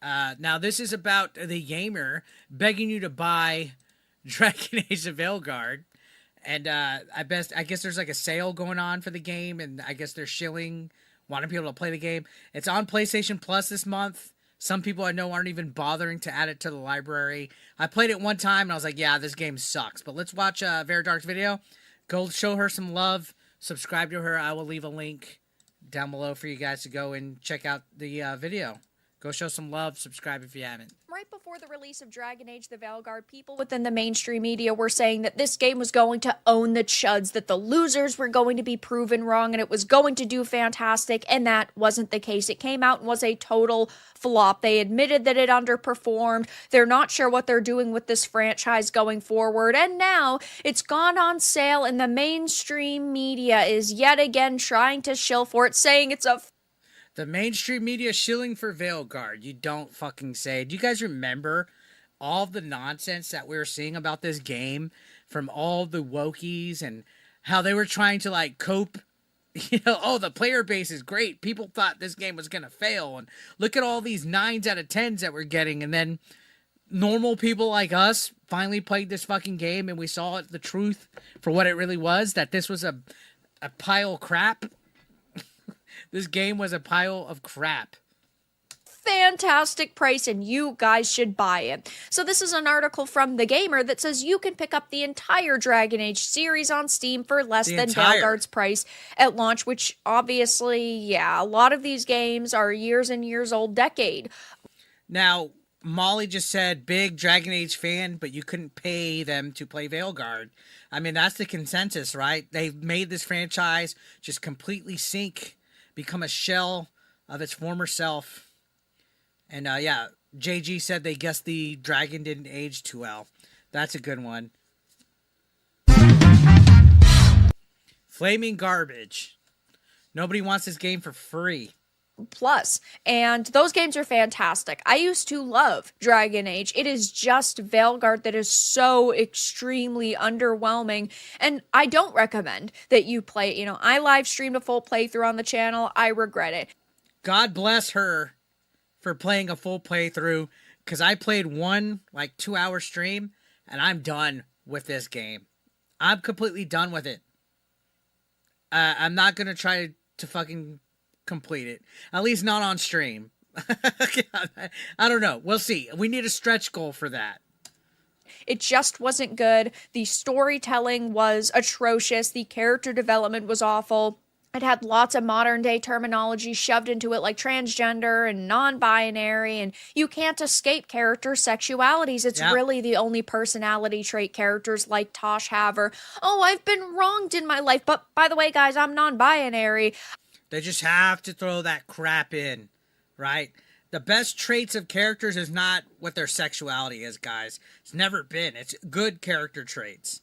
Now this is about the gamer begging you to buy Dragon Age of Veilguard. And I guess there's like a sale going on for the game, and I guess they're shilling wanting people to play the game. It's on PlayStation Plus this month. Some people I know aren't even bothering to add it to the library. I played it one time and I was like, yeah, this game sucks. But let's watch Veilguard's video. Go show her some love. Subscribe to her. I will leave a link down below for you guys to go and check out the video. Go show some love. Subscribe if you haven't. Right before the release of Dragon Age The Veilguard, people within the mainstream media were saying that this game was going to own the chuds, that the losers were going to be proven wrong, and it was going to do fantastic, and that wasn't the case. It came out and was a total flop. They admitted that it underperformed. They're not sure what they're doing with this franchise going forward, and now it's gone on sale, and the mainstream media is yet again trying to shill for it, saying it's a The mainstream media shilling for Veilguard. You don't fucking say. Do you guys remember all the nonsense that we were seeing about this game from all the wokies and how they were trying to like cope? You know, oh, the player base is great. People thought this game was going to fail. And look at all these 9s out of 10s that we're getting. And then normal people like us finally played this fucking game and we saw the truth for what it really was, that this was a pile of crap. This game was a pile of crap. Fantastic price and you guys should buy it. So this is an article from TheGamer that says you can pick up the entire Dragon Age series on Steam for less than Veilguard's price at launch, which obviously, yeah, a lot of these games are years and years old, decade. Now, Molly just said big Dragon Age fan, but you couldn't pay them to play Veilguard. I mean, that's the consensus, right? They made this franchise just completely sink, become a shell of its former self. And yeah, JG said they guessed the dragon didn't age too well. That's a good one. Flaming garbage. Nobody wants this game for free. Plus, and those games are fantastic. I used to love Dragon Age. It is just Veilguard that is so extremely underwhelming, and I don't recommend that you play it. You know, I live streamed a full playthrough on the channel. I regret it. God bless her for playing a full playthrough, because I played one like 2-hour stream and I'm done with this game. I'm completely done with it. I'm not gonna try to fucking complete it, at least not on stream. I don't know, we'll see. We need a stretch goal for that. It just wasn't good. The storytelling was atrocious. The character development was awful. It had lots of modern day terminology shoved into it, like transgender and non-binary, and you can't escape character sexualities. It's really the only personality trait characters like Tosh have are, oh, I've been wronged in my life, but by the way, guys, I'm non-binary. They just have to throw that crap in, right? The best traits of characters is not what their sexuality is, guys. It's never been. It's good character traits.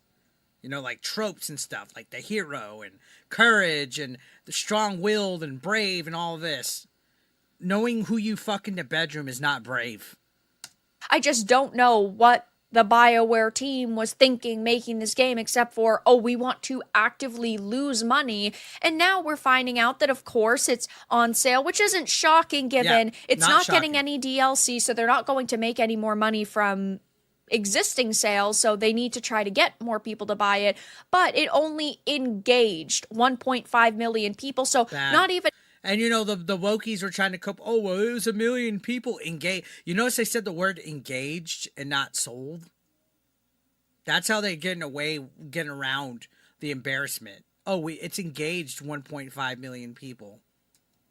You know, like tropes and stuff, like the hero and courage and the strong-willed and brave and all this. Knowing who you fuck in the bedroom is not brave. I just don't know what the BioWare team was thinking making this game, except for, oh, we want to actively lose money. And now we're finding out that, of course, it's on sale, which isn't shocking given it's not getting any DLC, so they're not going to make any more money from existing sales, so they need to try to get more people to buy it, but it only engaged 1.5 million people, so not even. And you know, the wokies were trying to cope, oh, well, it was 1 million people engaged. You notice they said the word engaged and not sold? That's how they're getting around the embarrassment. Oh, it's engaged 1.5 million people.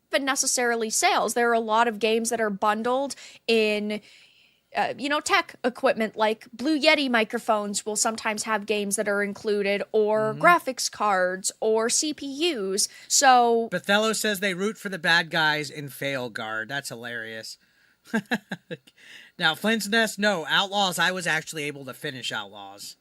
But necessarily sales. There are a lot of games that are bundled in tech equipment, like Blue Yeti microphones will sometimes have games that are included, or graphics cards, or CPUs. So Bethello says they root for the bad guys in Veilguard. That's hilarious. Now, Flint's Nest, no. Outlaws, I was actually able to finish Outlaws.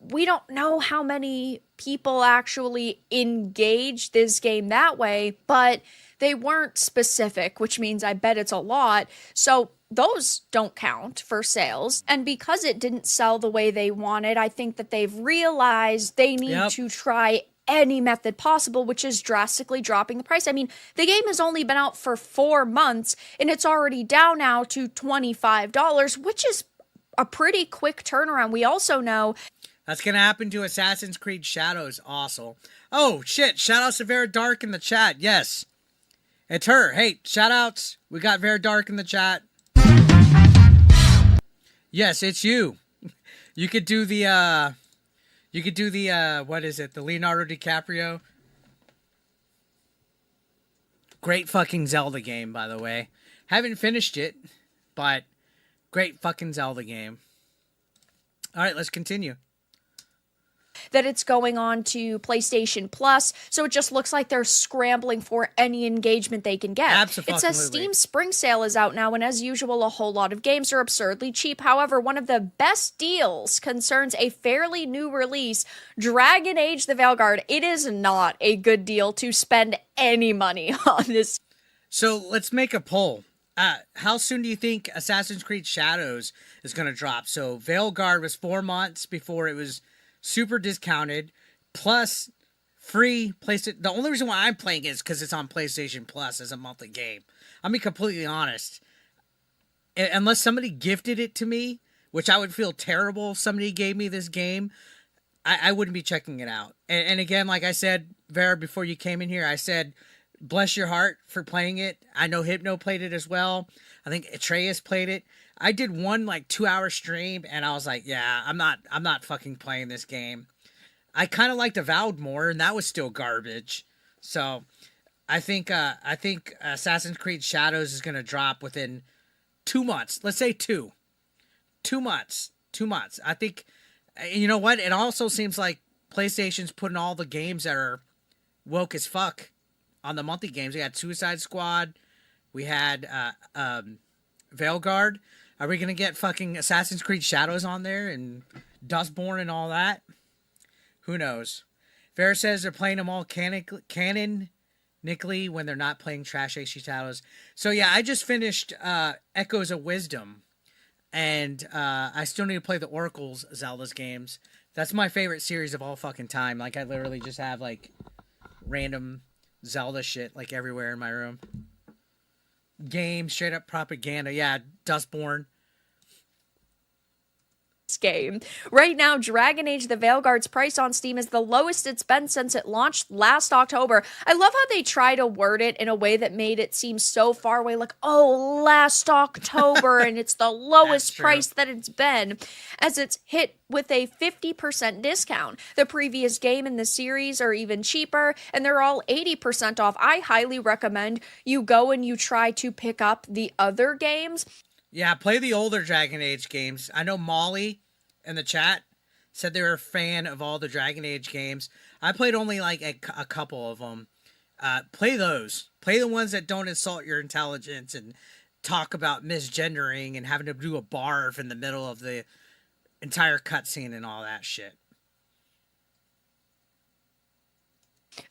We don't know how many people actually engage this game that way, but they weren't specific, which means I bet it's a lot. So those don't count for sales. And because it didn't sell the way they wanted, I think that they've realized they need to try any method possible, which is drastically dropping the price. I mean, the game has only been out for 4 months and it's already down now to $25, which is a pretty quick turnaround. We also know that's going to happen to Assassin's Creed Shadows also. Oh, shit. Shout outs to Vera Dark in the chat. Yes. It's her. Hey, shout outs. We got Vera Dark in the chat. Yes, it's you. You could do the, what is it? The Leonardo DiCaprio. Great fucking Zelda game, by the way. Haven't finished it, but great fucking Zelda game. All right, let's continue. That it's going on to PlayStation Plus, so it just looks like they're scrambling for any engagement they can get. Absolutely. It says Steam Spring Sale is out now, and as usual, a whole lot of games are absurdly cheap. However, one of the best deals concerns a fairly new release, Dragon Age the Veilguard. It is not a good deal to spend any money on this. So let's make a poll. How soon do you think Assassin's Creed Shadows is going to drop? So Veilguard was 4 months before it was super discounted, plus free PlayStation. The only reason why I'm playing it is because it's on PlayStation Plus as a monthly game. I'll be completely honest. Unless somebody gifted it to me, which I would feel terrible if somebody gave me this game, I wouldn't be checking it out. And again, like I said, Vera, before you came in here, I said, bless your heart for playing it. I know Hypno played it as well. I think Atreus played it. I did one 2-hour stream and I was like, yeah, I'm not fucking playing this game. I kind of liked Avowed more and that was still garbage. So I think Assassin's Creed Shadows is going to drop within 2 months. Let's say 2 months. 2 months. I think, you know what? It also seems like PlayStation's putting all the games that are woke as fuck on the monthly games. We had Suicide Squad. We had Veilguard. Are we going to get fucking Assassin's Creed Shadows on there and Dustborn and all that? Who knows? Vera says they're playing them all canonically when they're not playing Trash AC Shadows. So yeah, I just finished Echoes of Wisdom. And I still need to play the Oracle's Zelda's games. That's my favorite series of all fucking time. Like, I literally just have, random Zelda shit, everywhere in my room. Game, straight up propaganda. Yeah, Dustborn. Game. Right now, Dragon Age the Veilguard's price on Steam is the lowest it's been since it launched last October. I love how they try to word it in a way that made it seem so far away, last October, and it's the lowest price that it's been, as it's hit with a 50% discount. The previous game in the series are even cheaper, and they're all 80% off. I highly recommend you go and you try to pick up the other games. Yeah, play the older Dragon Age games. I know Molly in the chat said they were a fan of all the Dragon Age games. I played only a couple of them. Play those. Play the ones that don't insult your intelligence and talk about misgendering and having to do a barf in the middle of the entire cutscene and all that shit.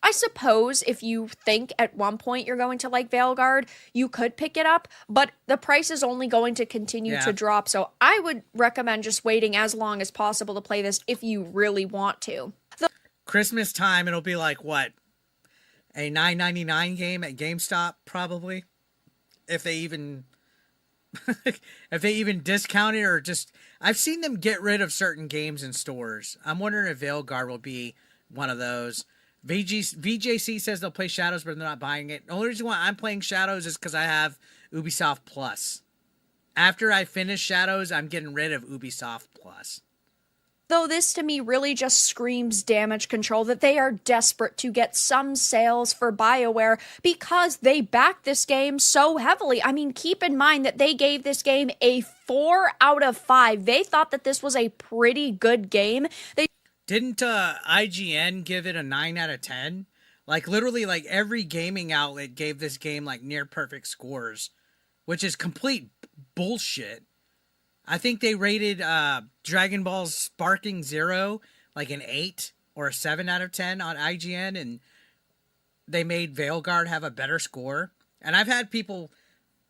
I suppose if you think at one point you're going to like Veilguard, you could pick it up, but the price is only going to continue to drop, so I would recommend just waiting as long as possible to play this if you really want to. Christmas time, it'll be what? A $9.99 game at GameStop, probably? If they even discount it or just... I've seen them get rid of certain games in stores. I'm wondering if Veilguard will be one of those. VJC says they'll play Shadows, but they're not buying it. The only reason why I'm playing Shadows is because I have Ubisoft Plus. After I finish Shadows, I'm getting rid of Ubisoft Plus. Though this to me really just screams damage control, that they are desperate to get some sales for BioWare because they backed this game so heavily. I mean, keep in mind that they gave this game a 4 out of 5. They thought that this was a pretty good game. Didn't IGN give it a 9 out of 10? Literally, every gaming outlet gave this game, near perfect scores, which is complete bullshit. I think they rated Dragon Ball's Sparking Zero, an 8 or a 7 out of 10 on IGN, and they made Veilguard have a better score. And I've had people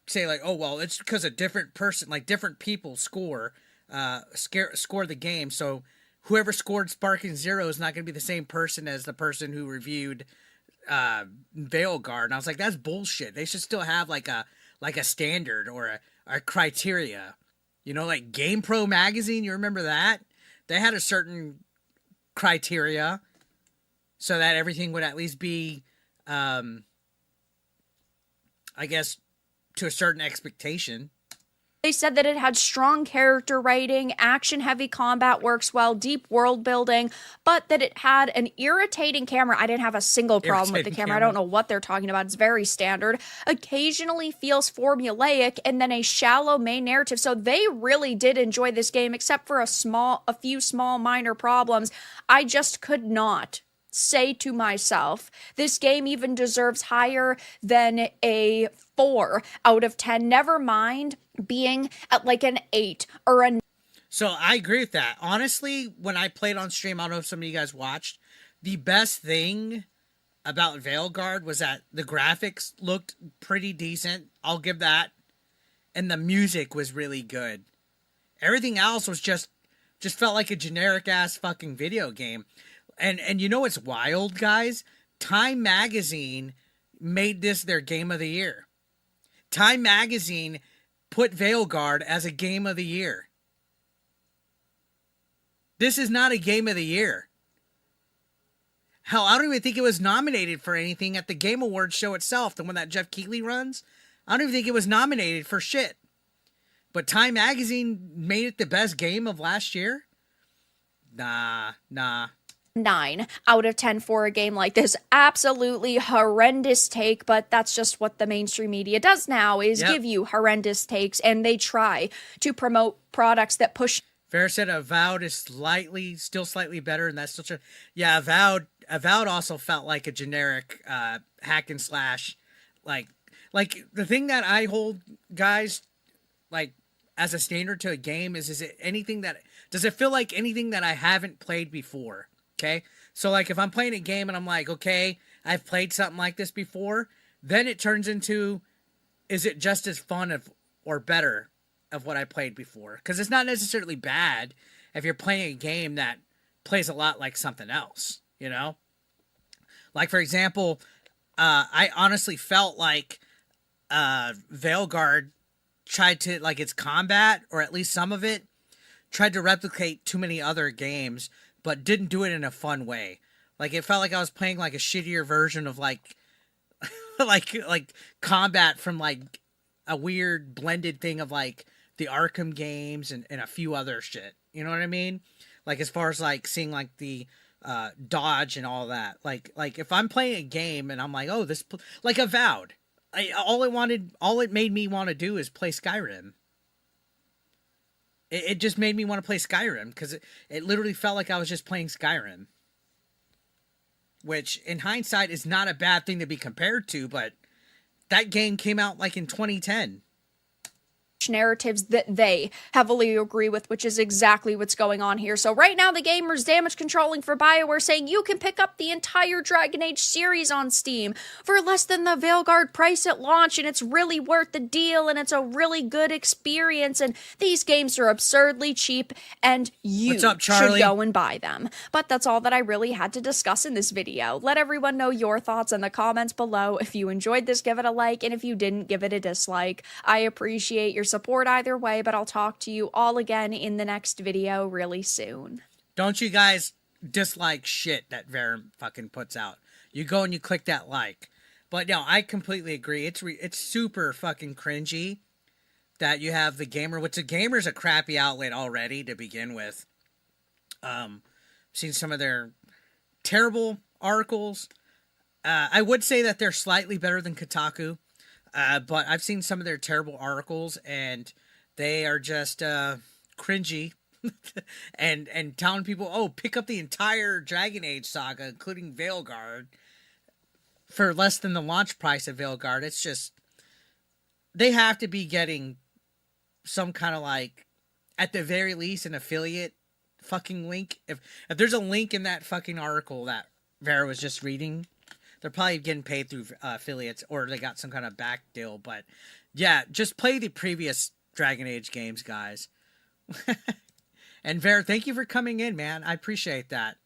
say, oh, well, it's because a different person, different people score the game, so... whoever scored Sparking Zero is not going to be the same person as the person who reviewed Veilguard. And I was like, that's bullshit. They should still have like a standard or a criteria. You know, like GamePro magazine, you remember that? They had a certain criteria so that everything would at least be, I guess, to a certain expectation. They said that it had strong character writing, action-heavy combat works well, deep world building, but that it had an irritating camera. I didn't have a single problem with the camera. I don't know what they're talking about. It's very standard. Occasionally feels formulaic, and then a shallow main narrative. So they really did enjoy this game, except for a few small minor problems. I just could not say to myself, this game even deserves higher than a 4 out of 10. Never mind being at like an 8 or a. So I agree with that. Honestly, when I played on stream, I don't know if some of you guys watched, the best thing about Veilguard was that the graphics looked pretty decent. I'll give that. And the music was really good. Everything else was just felt like a generic ass fucking video game. And you know what's wild, guys? Time Magazine made this their game of the year. Time Magazine put Veilguard as a game of the year. This is not a game of the year. Hell, I don't even think it was nominated for anything at the Game Awards show itself, the one that Jeff Keighley runs. I don't even think it was nominated for shit. But Time Magazine made it the best game of last year? Nah. 9 out of 10 for a game like this. Absolutely horrendous take, but that's just what the mainstream media does now, is give you horrendous takes, and they try to promote products that push. Fair said Avowed is still slightly better, and that's still true. Yeah, Avowed also felt like a generic hack and slash. Like the thing that I hold, guys, like as a standard to a game is it anything that, does it feel like anything that I haven't played before? Okay, so like if I'm playing a game and I'm like, okay, I've played something like this before, then it turns into, is it just as fun or better of what I played before? Because it's not necessarily bad if you're playing a game that plays a lot like something else, you know? Like, for example, I honestly felt like Veilguard tried to, like its combat, or at least some of it, tried to replicate too many other games, but didn't do it in a fun way. Like, it felt like I was playing like a shittier version of like like combat from like a weird blended thing of like the Arkham games and a few other shit. You know what I mean? Like, as far as like seeing like the dodge and all that. Like if I'm playing a game and I'm like, oh, like Avowed. All it made me want to do is play Skyrim. It just made me want to play Skyrim because it literally felt like I was just playing Skyrim. Which, in hindsight, is not a bad thing to be compared to, but that game came out like in 2010. Narratives that they heavily agree with, which is exactly what's going on here. So right now, TheGamer's damage controlling for BioWare, saying you can pick up the entire Dragon Age series on Steam for less than the Veilguard price at launch, and it's really worth the deal, and it's a really good experience, and these games are absurdly cheap, and you What's up, Charlie? should go and buy them. But that's all that I really had to discuss in this video. Let everyone know your thoughts in the comments below. If you enjoyed this, give it a like, and if you didn't, give it a dislike. I appreciate your support either way, but I'll talk to you all again in the next video really soon. Don't you guys dislike shit that Vera fucking puts out. You go and you click that like. But no, I completely agree. It's super fucking cringy that you have TheGamer, which TheGamer's a crappy outlet already to begin with. Seen some of their terrible articles. I would say that they're slightly better than Kotaku. But I've seen some of their terrible articles, and they are just cringy, and telling people, "Oh, pick up the entire Dragon Age saga, including Veilguard, for less than the launch price of Veilguard." It's just, they have to be getting some kind of, like, at the very least, an affiliate fucking link. If there's a link in that fucking article that Vera was just reading, they're probably getting paid through affiliates, or they got some kind of back deal. But yeah, just play the previous Dragon Age games, guys. And Ver, thank you for coming in, man. I appreciate that.